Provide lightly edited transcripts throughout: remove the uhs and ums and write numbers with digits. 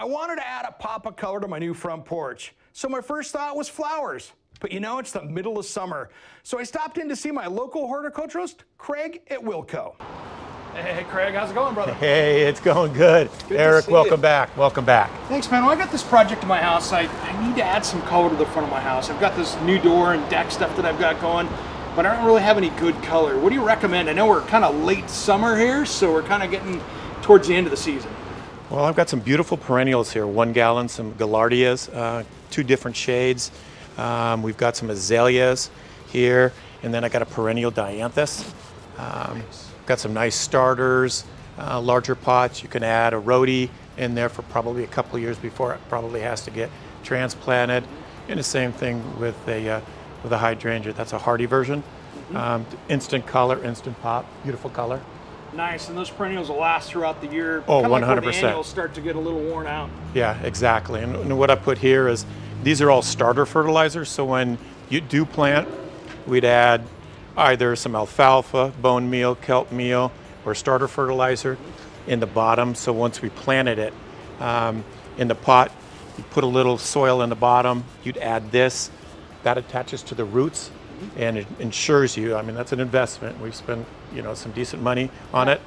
I wanted to add a pop of color to my new front porch, so my first thought was flowers. But you know, it's the middle of summer, so I stopped in to see my local horticulturist, Craig at Wilco. Hey, Craig, how's it going, brother? Hey, it's going good. Eric, welcome back. Welcome back. Thanks, man. Well, I got this project in my house. I need to add some color to the front of my house. I've got this new door and deck stuff that I've got going, but I don't really have any good color. What do you recommend? I know we're kind of late summer here, so we're kind of getting towards the end of the season. Well, I've got some beautiful perennials here. 1 gallon, some gaillardias, 2 different shades. We've got some azaleas here, and then I got a perennial dianthus. Got some nice starters, larger pots. You can add a rhodie in there for probably a couple of years before it probably has to get transplanted. And the same thing with a hydrangea. That's a hardy version. Instant color, instant pop, beautiful color. Nice, and those perennials will last throughout the year. Oh, 100%. Like the annuals start to get a little worn out. Yeah, exactly. And what I put here is these are all starter fertilizers. So when you do plant, we'd add either some alfalfa, bone meal, kelp meal, or starter fertilizer in the bottom. So once we planted it in the pot, you put a little soil in the bottom, you'd add this. That attaches to the roots and it ensures you, I mean, that's an investment. We've spent, you know, some decent money on it.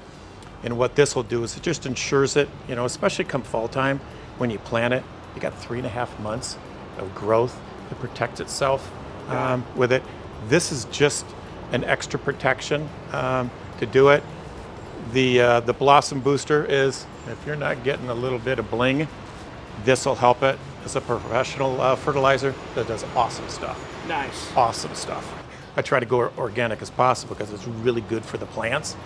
And what this will do is it just ensures it, you know, especially come fall time, when you plant it, you got 3.5 months of growth to protect itself with it. This is just an extra protection to do it. The blossom booster is, if you're not getting a little bit of bling, this will help it. It's a professional fertilizer that does awesome stuff. Nice. Awesome stuff. I try to go organic as possible because it's really good for the plants.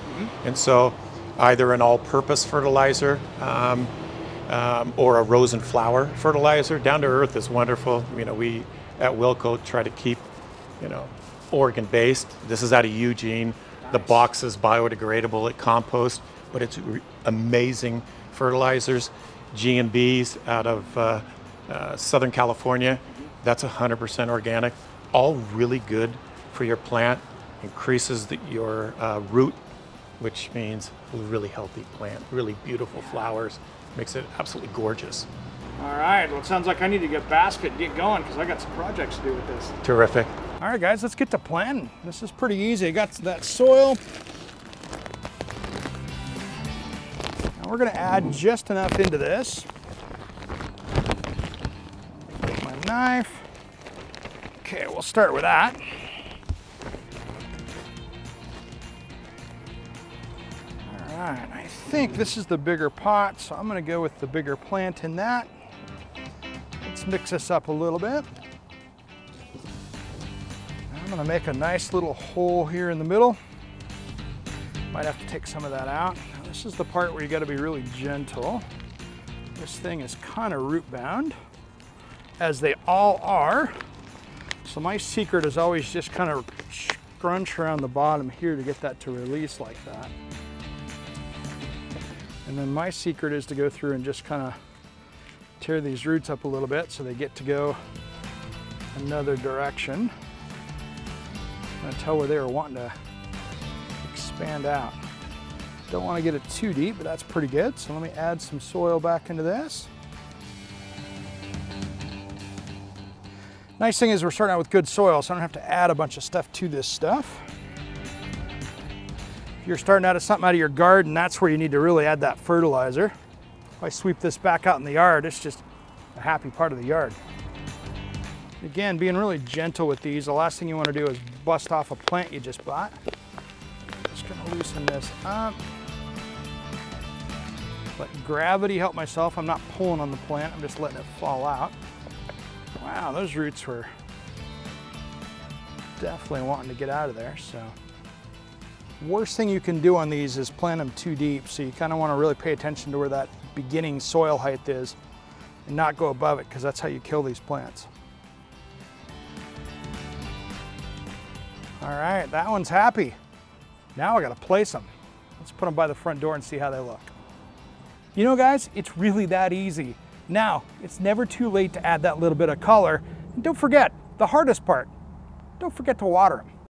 And so either an all-purpose fertilizer or a rose and flower fertilizer. Down to earth is wonderful. You know, we at Wilco try to keep, you know, Oregon-based. This is out of Eugene. Nice. The box is biodegradable at compost, but it's amazing fertilizers. G&B's out of Southern California. That's 100% organic. All really good for your plant. Increases your root, which means a really healthy plant, really beautiful flowers. Makes it absolutely gorgeous. All right, well, it sounds like I need to get basket and get going because I got some projects to do with this. Terrific. All right, guys, let's get to planting. This is pretty easy. I got that soil. Now we're gonna add just enough into this. Get my knife. Okay, we'll start with that. All right, I think this is the bigger pot, so I'm gonna go with the bigger plant in that. Let's mix this up a little bit. I'm gonna make a nice little hole here in the middle. Might have to take some of that out. Now, this is the part where you gotta be really gentle. This thing is kind of root bound, as they all are. So my secret is always just kind of scrunch around the bottom here to get that to release like that. And then my secret is to go through and just kind of tear these roots up a little bit so they get to go another direction. I'm gonna tell where they were wanting to expand out. Don't want to get it too deep, but that's pretty good. So let me add some soil back into this. Nice thing is we're starting out with good soil, so I don't have to add a bunch of stuff to this stuff. If you're starting out of something out of your garden, that's where you need to really add that fertilizer. If I sweep this back out in the yard, it's just a happy part of the yard. Again, being really gentle with these. The last thing you want to do is bust off a plant you just bought. Just gonna loosen this up. Let gravity help myself. I'm not pulling on the plant, I'm just letting it fall out. Wow, those roots were definitely wanting to get out of there, so. Worst thing you can do on these is plant them too deep, so you kind of want to really pay attention to where that beginning soil height is and not go above it, because that's how you kill these plants. All right, that one's happy. Now I got to place them. Let's put them by the front door and see how they look. You know, guys, it's really that easy. Now, it's never too late to add that little bit of color. And don't forget, the hardest part, don't forget to water them.